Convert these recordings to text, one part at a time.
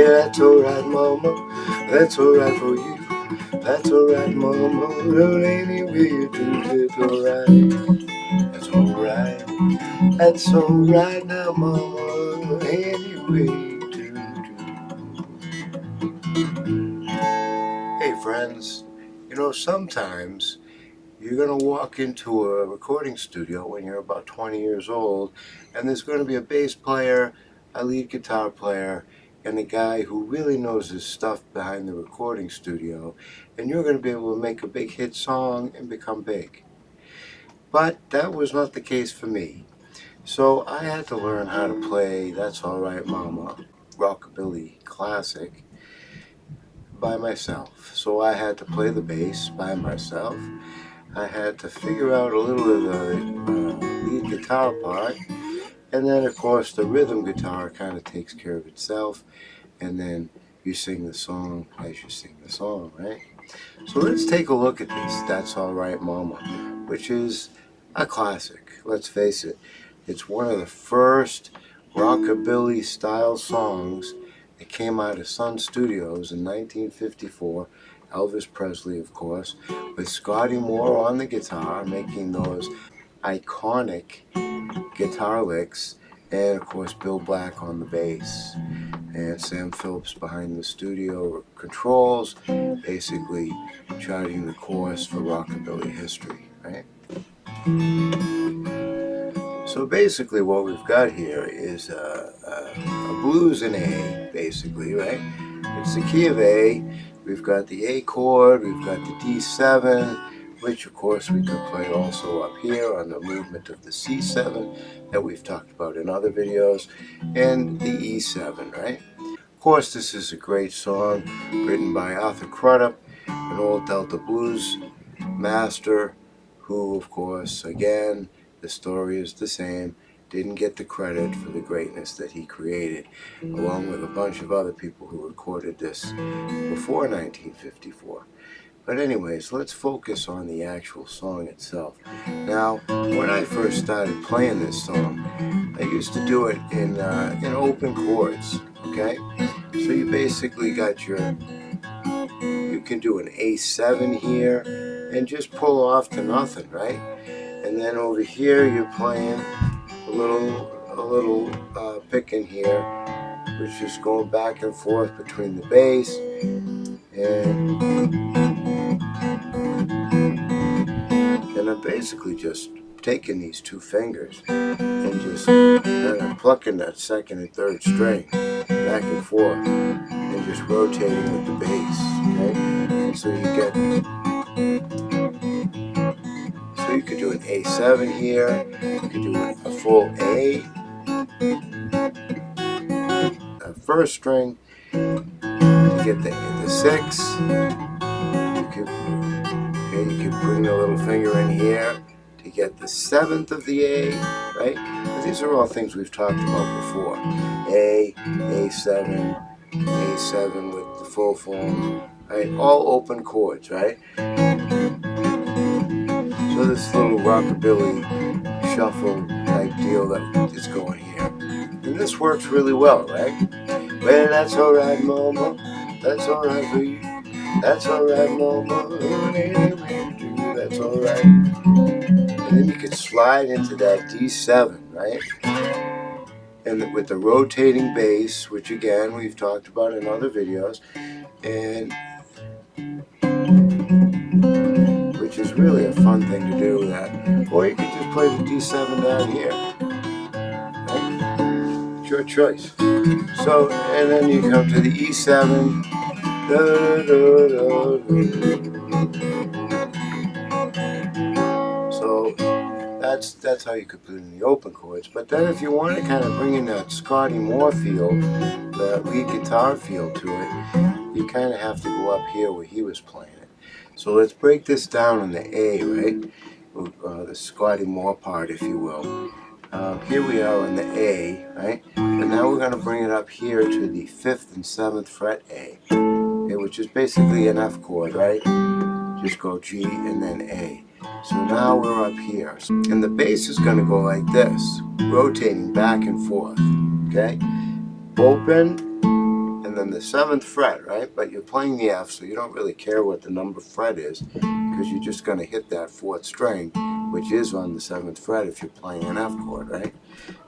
that's alright, mama. That's alright for you. That's alright, mama. Well, any way you do it's alright. That's alright. That's alright now, mama. Any way you do. Hey, friends. You know, sometimes you're going to walk into a recording studio when you're about 20 years old, and there's going to be a bass player, a lead guitar player, and a guy who really knows his stuff behind the recording studio, and you're going to be able to make a big hit song and become big. But that was not the case for me. So I had to learn how to play That's Alright Mama, Rockabilly classic, by myself. So I had to play the bass by myself. I had to figure out a little of the lead guitar part, and then of course the rhythm guitar kind of takes care of itself, and then you sing the song as you sing the song, right? So let's take a look at this That's Alright Mama, which is a classic. Let's face it, it's one of the first rockabilly style songs that came out of Sun Studios in 1954. Elvis Presley, of course, with Scotty Moore on the guitar, making those iconic guitar licks, and of course Bill Black on the bass, and Sam Phillips behind the studio controls, basically charting the course for rockabilly history, right? So basically what we've got here is a blues in A, basically, right? It's the key of A. We've got the A chord, we've got the D7, which of course we could play also up here on the movement of the C7 that we've talked about in other videos, and the E7, right? Of course, this is a great song written by Arthur Crudup, an old Delta blues master who, of course, again, the story is the same, didn't get the credit for the greatness that he created, along with a bunch of other people who recorded this before 1954. But anyways, let's focus on the actual song itself. Now, when I first started playing this song, I used to do it in open chords, okay? So you basically got you can do an A7 here and just pull off to nothing, right? And then over here you're playing a little picking here, which is going back and forth between the bass and I'm basically just taking these two fingers and just kind of plucking that second and third string back and forth and just rotating with the bass, okay? And so you could do an A7 here, you could do a full A, a first string, to get the 6, you could bring the little finger in here to get the 7th of the A, right? But these are all things we've talked about before. A, A7, A7 with the full form, right? All open chords, right? So this little rockabilly shuffle type deal that is going here. And this works really well, right? Well, that's alright, mama. That's alright for you. That's alright, mama. That's alright. And then you could slide into that D7, right? And with the rotating bass, which again we've talked about in other videos, and which is really a fun thing to do that. Or you could just play the D7 down here. Right? It's your choice. So, and then you come to the E7. So that's how you could put it in the open chords. But then if you want to kind of bring in that Scotty Moore feel, the lead guitar feel to it, you kind of have to go up here where he was playing it. So let's break this down in the A, right? The Scotty Moore part, if you will. Here we are in the A, right? But now we're going to bring it up here to the 5th and 7th fret A, okay, which is basically an F chord, right? Just go G and then A. So now we're up here. And the bass is going to go like this, rotating back and forth, okay? Open, and and then the 7th fret, right? But you're playing the F, so you don't really care what the number fret is, because you're just going to hit that 4th string, which is on the 7th fret if you're playing an F chord, right?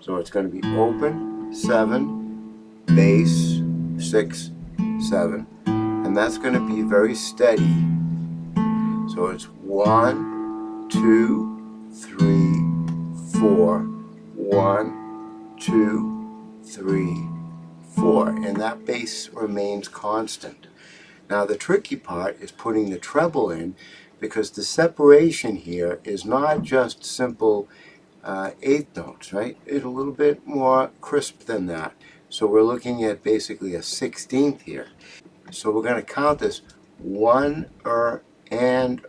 So it's going to be open, 7, bass, 6, 7. And that's going to be very steady. So it's 1, 2, 3, 4. 1, 2, 3, 4. And that bass remains constant. Now the tricky part is putting the treble in, because the separation here is not just simple 8th notes, right? It's a little bit more crisp than that. So we're looking at basically a 16th here. So we're going to count this 1 and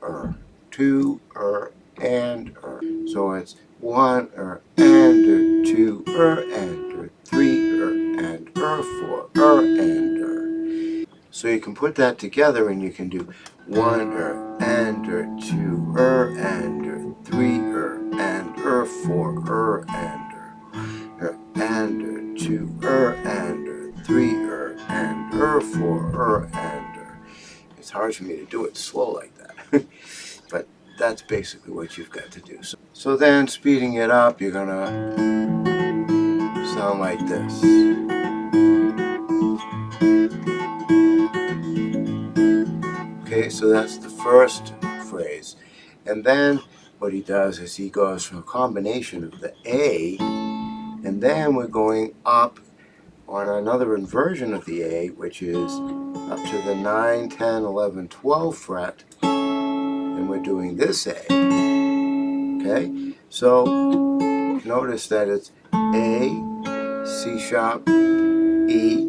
2 and So it's 1 and 2 and 3 and 4 and So you can put that together and you can do 1 and 2 and 3 and 4 and 2 and 3 and 4 and It's hard for me to do it slow like that. But that's basically what you've got to do. So then speeding it up, you're gonna sound like this. Okay, so that's the first phrase. And then what he does is he goes from a combination of the A, and then we're going up on another inversion of the A, which is up to the 9, 10, 11, 12 fret, and we're doing this A. Okay, so notice that it's A, C sharp, E,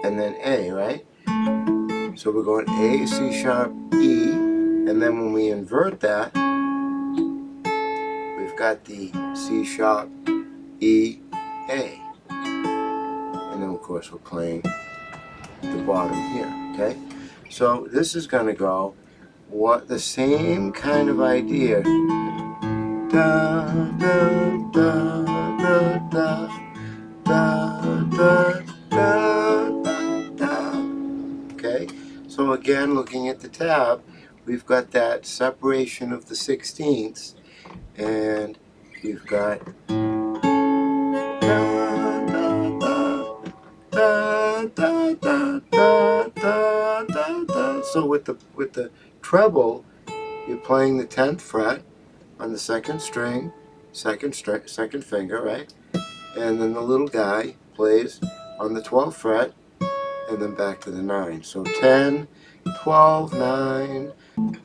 and then A, right? So we're going A, C sharp, E, and then when we invert that, we've got the C sharp, E, A. And then of course we're playing the bottom here, okay? So this is going to go the same kind of idea. Da, da, da, da, da, da, da, da, da, da. Okay, so again, looking at the tab, we've got that separation of the 16ths, and you've got da, da, da, da, da, da, da, da, da, da. So with the treble, you're playing the 10th fret on the 2nd string, second finger, right? And then the little guy plays on the 12th fret, and then back to the 9. So 10, 12, 9,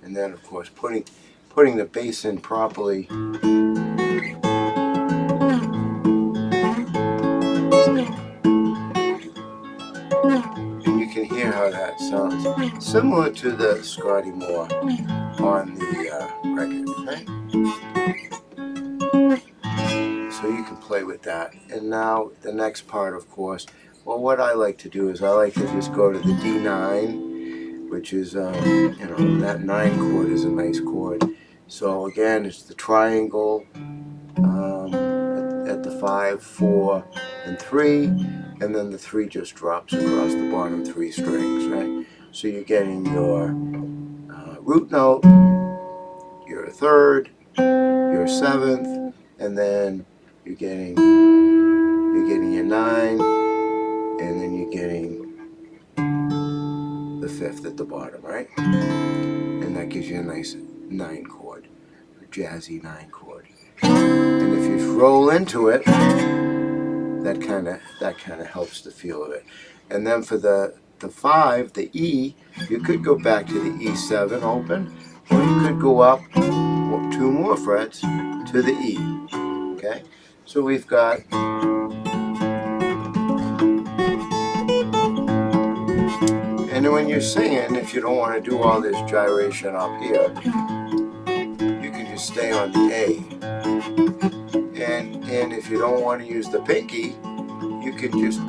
and then of course putting the bass in properly. And you can hear how that sounds. Similar to the Scotty Moore on the record, right? So you can play with that. And now the next part, of course, well, what I like to do is I like to just go to the D9, which is, you know, that 9 chord is a nice chord. So again, it's the triangle at the 5, 4, and 3, and then the 3 just drops across the bottom 3 strings, right? So you're getting your root note, your 3rd, your 7th, and then you're getting your 9, and then you're getting the 5th at the bottom, right? And that gives you a nice 9 chord, a jazzy 9 chord. And if you roll into it, that kind of helps the feel of it. And then for the 5, the E, you could go back to the E7 open, or you could go up 2 more frets to the E. Okay, so we've got and when you're singing, if you don't want to do all this gyration up here, you can just stay on the A. And if you don't want to use the pinky, you can just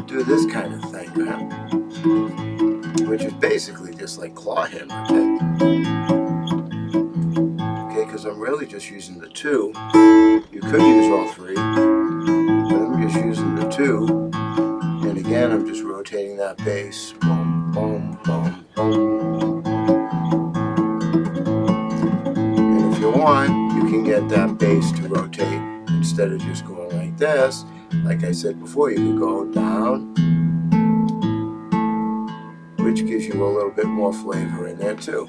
do this kind of thing, man, which is basically just like claw hammer, okay? Because I'm really just using the 2. You could use all 3, but I'm just using the 2. And again, I'm just rotating want, you can get that bass to rotate instead of just going like this. Like I said before, you can go down, which gives you a little bit more flavor in there too.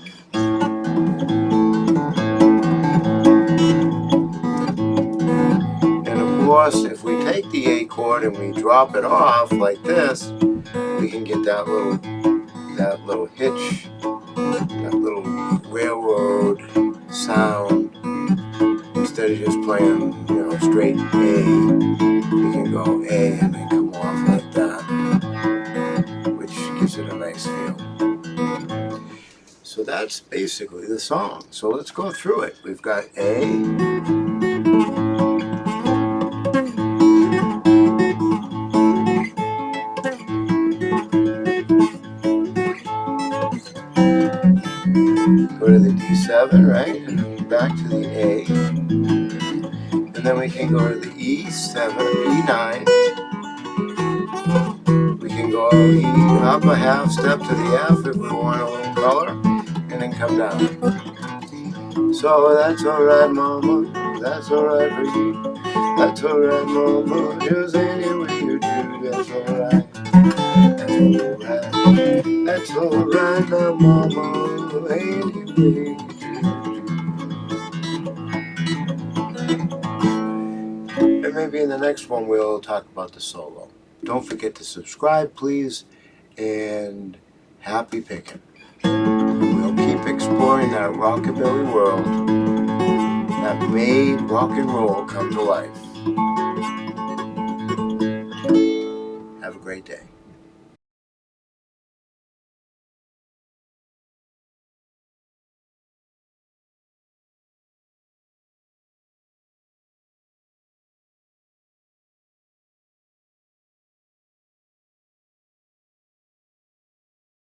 And of course, if we take the A chord and we drop it off like this, we can get that little hitch, that little railroad sound. Instead of just playing, straight A, you can go A and then come off like that, which gives it a nice feel. So that's basically the song. So let's go through it. We've got A, go to the D7, right? And then back to the A. And then we can go to the E7, E9. We can go E up a half step to the F if we want a little color, and then come down. So that's alright, mama, that's alright for you. That's alright, mama, just any way you do, that's alright. That's alright, that's alright now, mama, any way you do. And maybe in the next one we'll talk about the solo. Don't forget to subscribe, please, and happy picking. We'll keep exploring that rockabilly world that made rock and roll come to life. Have a great day.